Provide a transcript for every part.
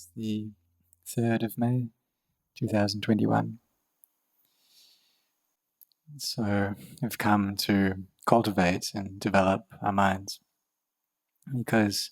It's the 3rd of May, 2021. So we've come to cultivate and develop our minds because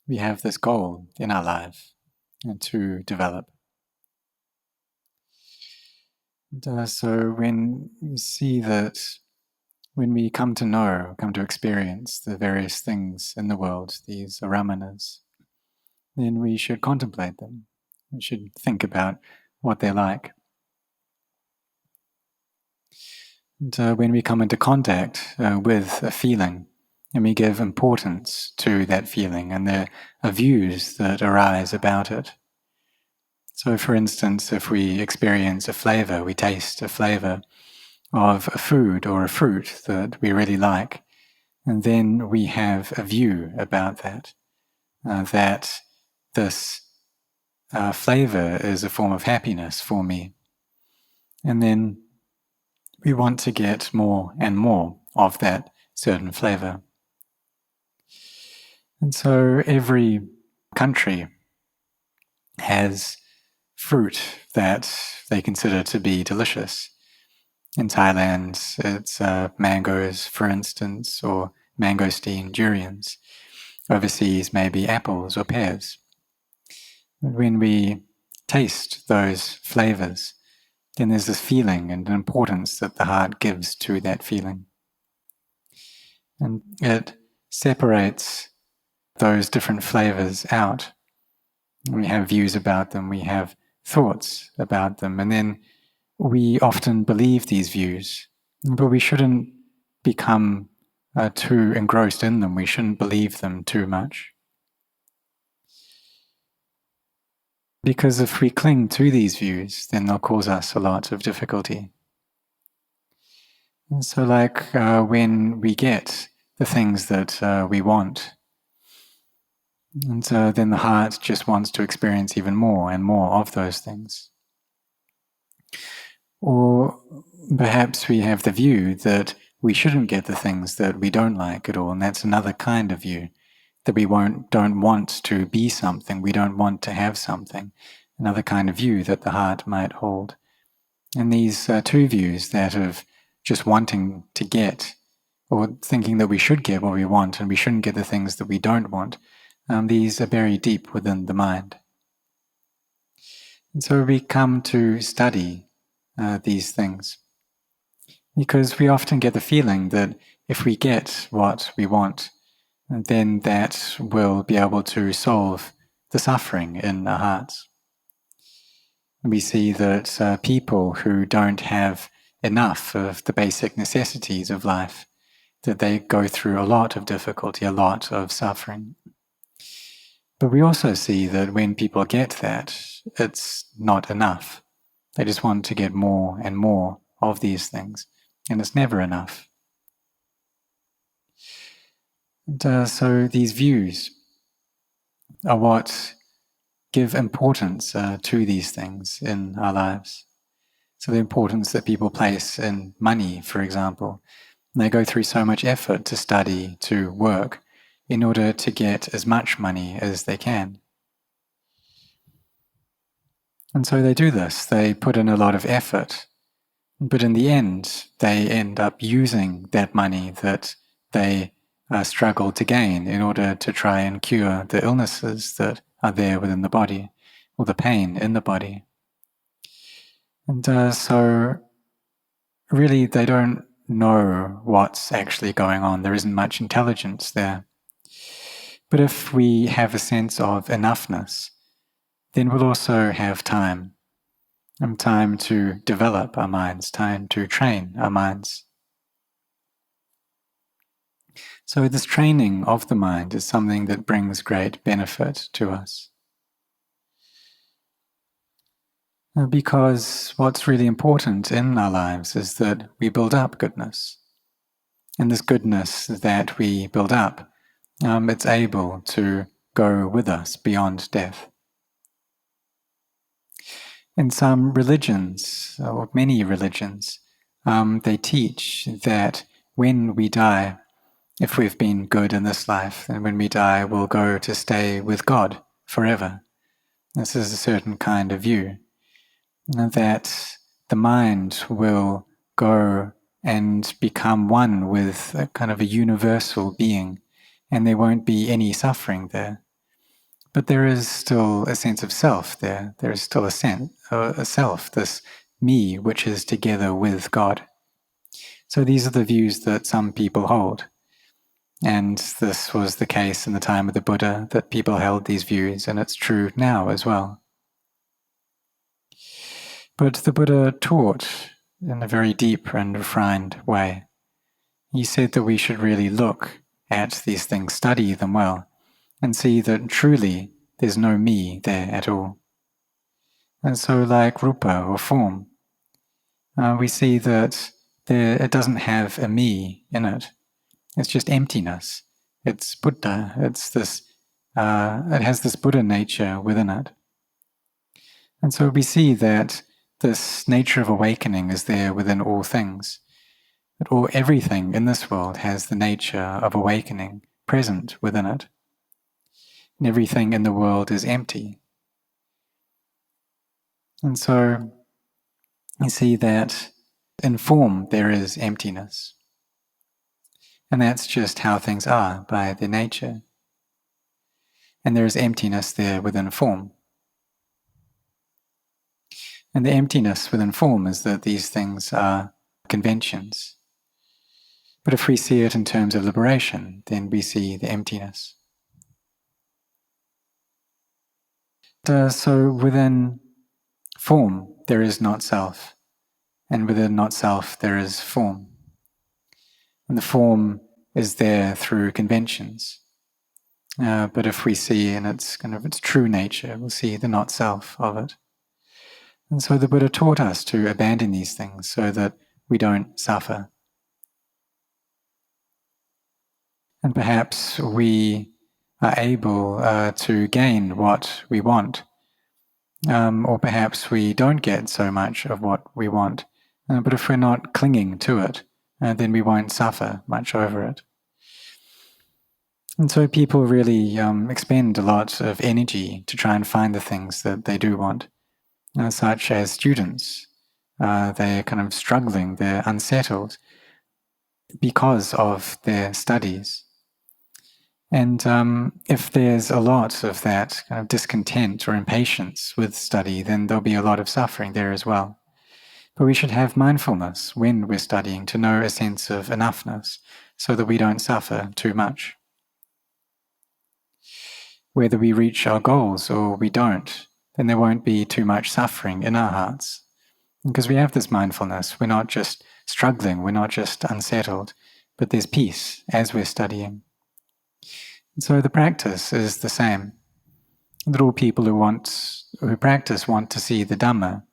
we have this goal in our life to develop. And so when we see that, when we come to experience the various things in the world, these aramanas, then we should contemplate them. We should think about what they're like. And when we come into contact with a feeling, and we give importance to that feeling, and there are views that arise about it. So for instance, if we experience a flavor, we taste a flavor of a food or a fruit that we really like, and then we have a view about that, that this flavor is a form of happiness for me. And then we want to get more and more of that certain flavor. And so every country has fruit that they consider to be delicious. In Thailand, it's mangoes, for instance, or mangosteen, durians. Overseas, maybe apples or pears. When we taste those flavors, then there's this feeling and an importance that the heart gives to that feeling. And it separates those different flavors out. We have views about them, we have thoughts about them, and then we often believe these views, but we shouldn't become too engrossed in them. We shouldn't believe them too much. Because if we cling to these views, then they'll cause us a lot of difficulty. And so like when we get the things that we want, and then the heart just wants to experience even more and more of those things. Or perhaps we have the view that we shouldn't get the things that we don't like at all, and that's another kind of view, that we don't want to be something, we don't want to have something, another kind of view that the heart might hold. And these two views, that of just wanting to get, or thinking that we should get what we want and we shouldn't get the things that we don't want, these are buried deep within the mind. And so we come to study these things, because we often get the feeling that if we get what we want, then that will be able to solve the suffering in our hearts. We see that people who don't have enough of the basic necessities of life, that they go through a lot of difficulty, a lot of suffering. But we also see that when people get that, it's not enough. They just want to get more and more of these things, and it's never enough. And so these views are what give importance to these things in our lives. So the importance that people place in money, for example. They go through so much effort to study, to work, in order to get as much money as they can. And so they do this, they put in a lot of effort, but in the end, they end up using that money that they struggle to gain in order to try and cure the illnesses that are there within the body, or the pain in the body. And so really they don't know what's actually going on. There isn't much intelligence there. But if we have a sense of enoughness, then we'll also have time to develop our minds, time to train our minds. So this training of the mind is something that brings great benefit to us. Because what's really important in our lives is that we build up goodness. And this goodness that we build up, it's able to go with us beyond death. In some religions, or many religions, they teach that when we die, if we've been good in this life, then when we die, we'll go to stay with God forever. This is a certain kind of view, that the mind will go and become one with a kind of a universal being, and there won't be any suffering there. But there is still a sense of self there. There is still a self, this me, which is together with God. So these are the views that some people hold. And this was the case in the time of the Buddha, that people held these views, and it's true now as well. But the Buddha taught in a very deep and refined way. He said that we should really look at these things, study them well, and see that truly there's no me there at all. And so like rupa or form, we see that it doesn't have a me in it. It's just emptiness. It's Buddha. It's this. It has this Buddha nature within it. And so we see that this nature of awakening is there within all things. That everything in this world has the nature of awakening present within it. And everything in the world is empty. And so you see that in form there is emptiness. And that's just how things are by their nature. And there is emptiness there within form. And the emptiness within form is that these things are conventions. But if we see it in terms of liberation, then we see the emptiness. So within form, there is not self. And within not self, there is form. And the form is there through conventions. But if we see in its true nature, we'll see the not self of it. And so the Buddha taught us to abandon these things so that we don't suffer. And perhaps we are able to gain what we want, or perhaps we don't get so much of what we want. But if we're not clinging to it, then we won't suffer much over it. And so people really expend a lot of energy to try and find the things that they do want. Such as students. They're kind of struggling, they're unsettled because of their studies. And if there's a lot of that kind of discontent or impatience with study, then there'll be a lot of suffering there as well. But we should have mindfulness when we're studying to know a sense of enoughness so that we don't suffer too much. Whether we reach our goals or we don't, then there won't be too much suffering in our hearts. Because we have this mindfulness, we're not just struggling, we're not just unsettled, but there's peace as we're studying. And so the practice is the same. That all people who practice want to see the Dhamma.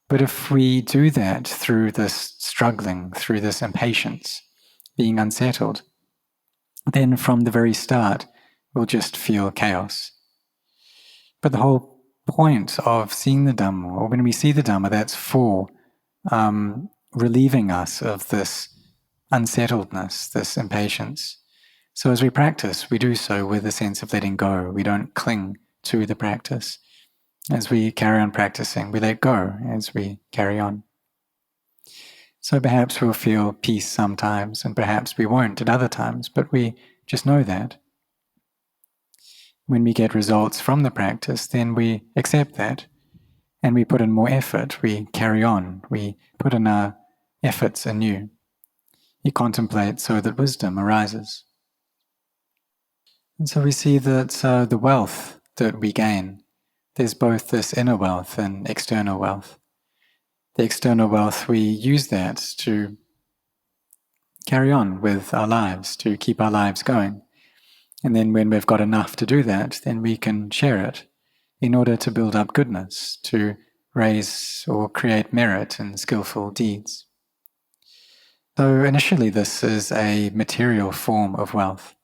But if we do that through this struggling, through this impatience, being unsettled, then from the very start, we'll just feel chaos. But the whole point of seeing the Dhamma, or when we see the Dhamma, that's for relieving us of this unsettledness, this impatience. So as we practice, we do so with a sense of letting go. We don't cling to the practice. As we carry on practicing, we let go as we carry on. So perhaps we'll feel peace sometimes, and perhaps we won't at other times, but we just know that. When we get results from the practice, then we accept that, and we put in more effort, we carry on, we put in our efforts anew. You contemplate so that wisdom arises. And so we see that the wealth that we gain, there's both this inner wealth and external wealth. The external wealth, we use that to carry on with our lives, to keep our lives going. And then when we've got enough to do that, then we can share it in order to build up goodness, to raise or create merit in skillful deeds. So initially this is a material form of wealth.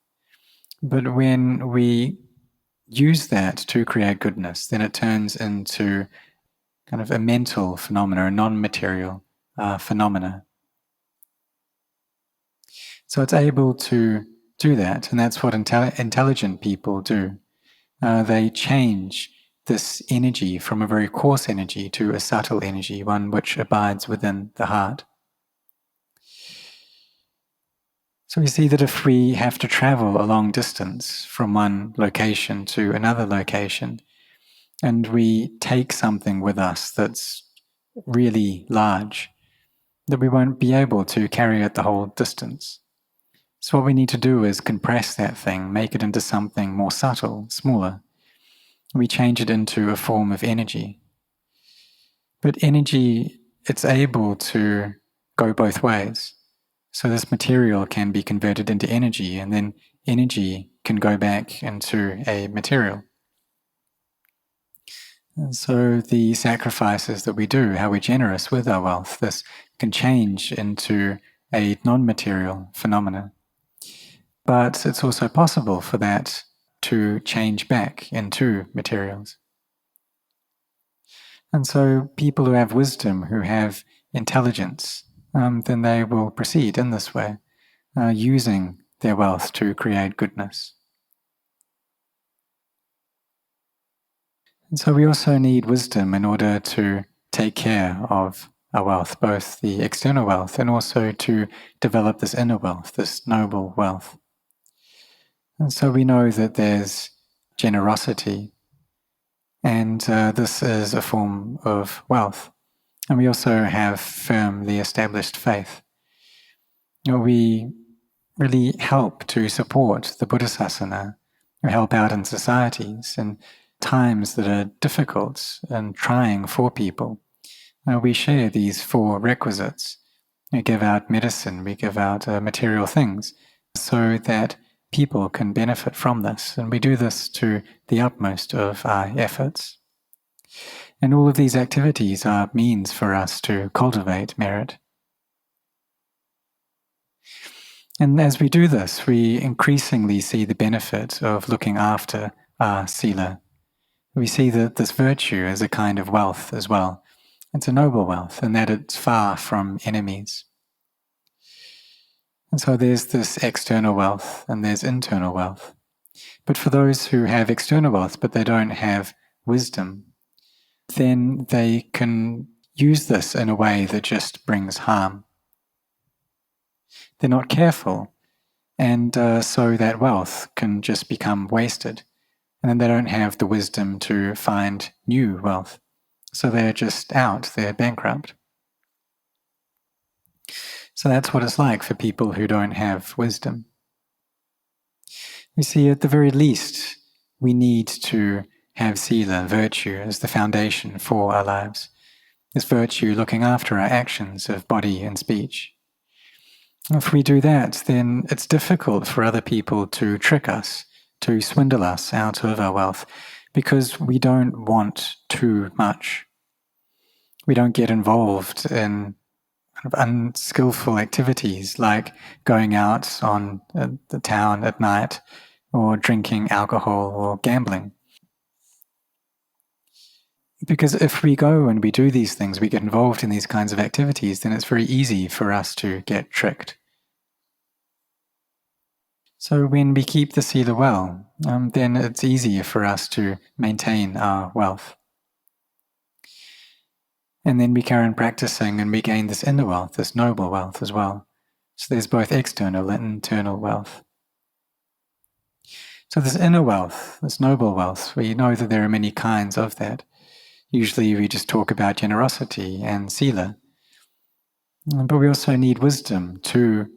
But when we use that to create goodness, then it turns into kind of a mental phenomena, a non-material phenomena. So it's able to do that, and that's what intelligent people do. They change this energy from a very coarse energy to a subtle energy, one which abides within the heart. So we see that if we have to travel a long distance from one location to another location, and we take something with us that's really large, that we won't be able to carry it the whole distance. So what we need to do is compress that thing, make it into something more subtle, smaller. We change it into a form of energy. But energy, it's able to go both ways. So this material can be converted into energy, and then energy can go back into a material. And so the sacrifices that we do, how we're generous with our wealth, this can change into a non-material phenomena. But it's also possible for that to change back into materials. And so people who have wisdom, who have intelligence, then they will proceed in this way, using their wealth to create goodness. And so we also need wisdom in order to take care of our wealth, both the external wealth and also to develop this inner wealth, this noble wealth. And so we know that there's generosity, and this is a form of wealth. And we also have firmly established faith. We really help to support the Buddhisasana. We help out in societies in times that are difficult and trying for people. We share these 4 requisites. We give out medicine, we give out material things so that people can benefit from this. And we do this to the utmost of our efforts. And all of these activities are means for us to cultivate merit. And as we do this, we increasingly see the benefit of looking after our sila. We see that this virtue is a kind of wealth as well. It's a noble wealth, and that it's far from enemies. And so there's this external wealth and there's internal wealth. But for those who have external wealth but they don't have wisdom, then they can use this in a way that just brings harm. They're not careful, and so that wealth can just become wasted. And then they don't have the wisdom to find new wealth. So they're just out, they're bankrupt. So that's what it's like for people who don't have wisdom. We see at the very least, we need to have sila, virtue, as the foundation for our lives. This virtue looking after our actions of body and speech. If we do that, then it's difficult for other people to trick us, to swindle us out of our wealth, because we don't want too much. We don't get involved in kind of unskillful activities like going out on the town at night or drinking alcohol or gambling. Because if we go and we do these things, we get involved in these kinds of activities, then it's very easy for us to get tricked. So when we keep the sila well, then it's easier for us to maintain our wealth. And then we carry on practicing and we gain this inner wealth, this noble wealth as well. So there's both external and internal wealth. So this inner wealth, this noble wealth, we know that there are many kinds of that. Usually we just talk about generosity and sila. But we also need wisdom to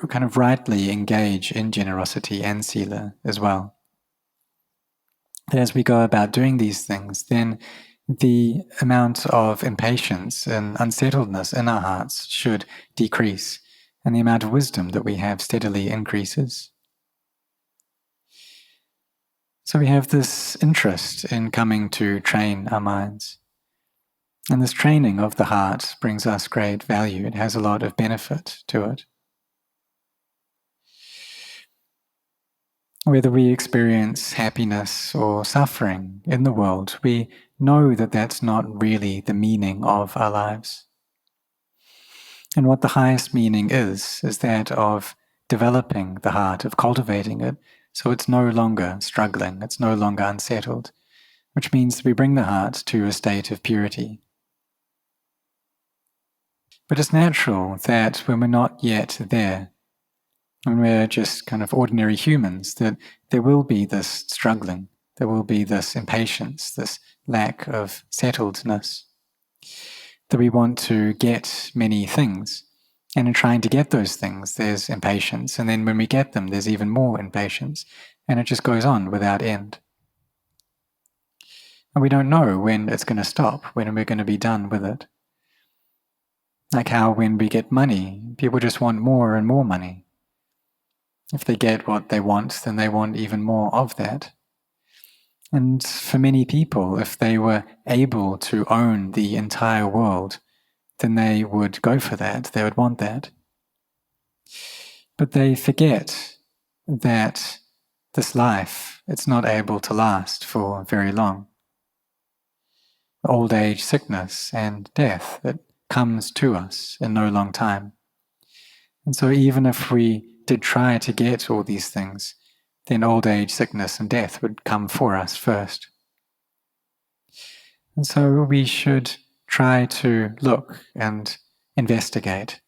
kind of rightly engage in generosity and sila as well. That as we go about doing these things, then the amount of impatience and unsettledness in our hearts should decrease, and the amount of wisdom that we have steadily increases. So we have this interest in coming to train our minds. And this training of the heart brings us great value. It has a lot of benefit to it. Whether we experience happiness or suffering in the world, we know that that's not really the meaning of our lives. And what the highest meaning is that of developing the heart, of cultivating it, so it's no longer struggling, it's no longer unsettled. which means that we bring the heart to a state of purity. But it's natural that when we're not yet there, when we're just kind of ordinary humans, that there will be this struggling, there will be this impatience, this lack of settledness, that we want to get many things. And in trying to get those things, there's impatience. And then when we get them, there's even more impatience. And it just goes on without end. And we don't know when it's going to stop, when we're going to be done with it. Like how when we get money, people just want more and more money. If they get what they want, then they want even more of that. And for many people, if they were able to own the entire world, then they would go for that, they would want that. But they forget that this life, it's not able to last for very long. Old age, sickness, and death, it comes to us in no long time. And so even if we did try to get all these things, then old age, sickness, and death would come for us first. And so we should try to look and investigate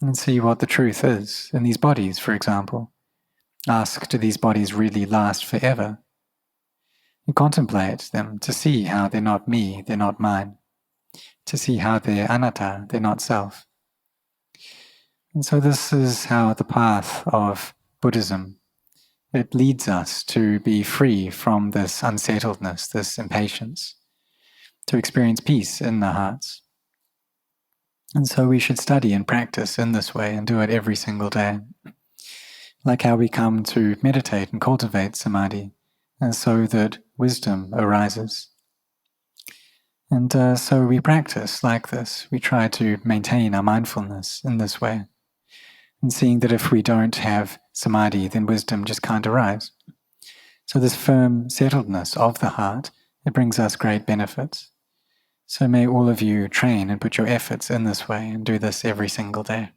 and see what the truth is in these bodies, for example. Ask, do these bodies really last forever? And contemplate them to see how they're not me, they're not mine. To see how they're anatta, they're not self. And so this is how the path of Buddhism, it leads us to be free from this unsettledness, this impatience, to experience peace in the hearts. And so we should study and practice in this way and do it every single day. Like how we come to meditate and cultivate samadhi, and so that wisdom arises. And so we practice like this. We try to maintain our mindfulness in this way. And seeing that if we don't have samadhi, then wisdom just can't arise. So this firm settledness of the heart, it brings us great benefits. So may all of you train and put your efforts in this way and do this every single day.